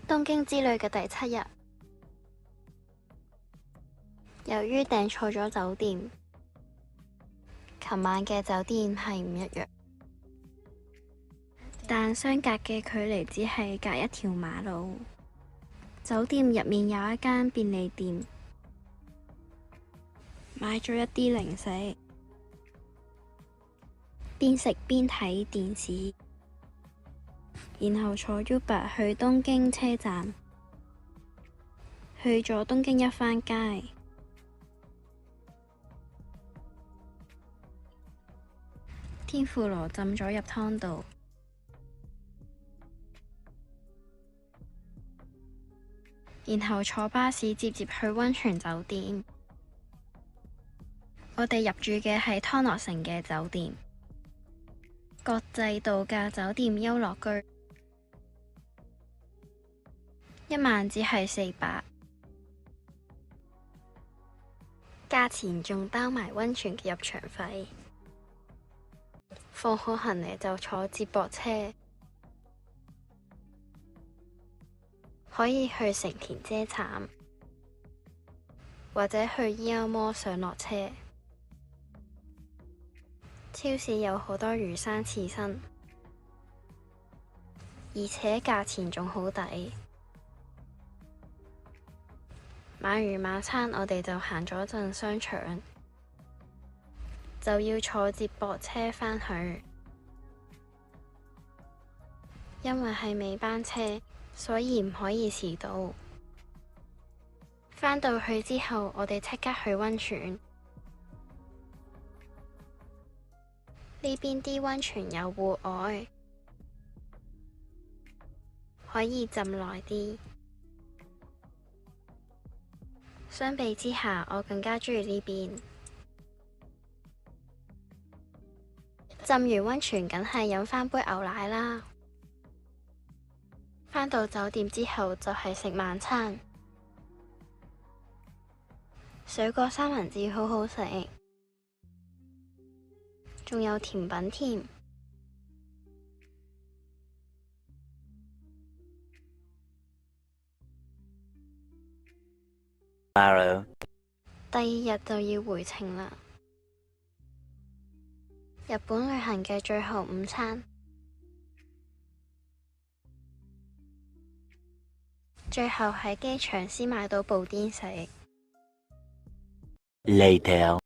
東京之旅嘅第7日，由於訂錯咗酒店，琴晚嘅酒店係唔一樣，但相隔嘅距離只係隔一條馬路。酒店入面有一間便利店，買咗一啲零食，邊食邊睇電視，然後坐 Uber 去東京車站，去咗東京一番街，天婦羅浸咗入湯度，然後坐巴士接去溫泉酒店。我哋入住嘅係湯諾城嘅酒店，國際度假酒店優樂居，一晚只係400，價錢仲包埋溫泉嘅入場費。放好行李就坐接駁車，可以去成田車站，或者去伊歐摩上落車。超市有好多魚生刺身，而且價錢仲好抵。買完晚餐，我哋就行咗陣商場，就要坐接駁車返去。因為係尾班車，所以唔可以遲到。返到去之後，我哋即刻去溫泉。呢邊啲溫泉有戶外，可以浸耐啲。相比之下，我更加鍾意呢邊。浸完溫泉，梗係飲返杯牛奶啦。返到酒店之後就係食晚餐，水果三文治好好食，仲有甜品添。第2日就要回程啦。日本旅行嘅最後午餐，最後喺機場先買到布甸食。Later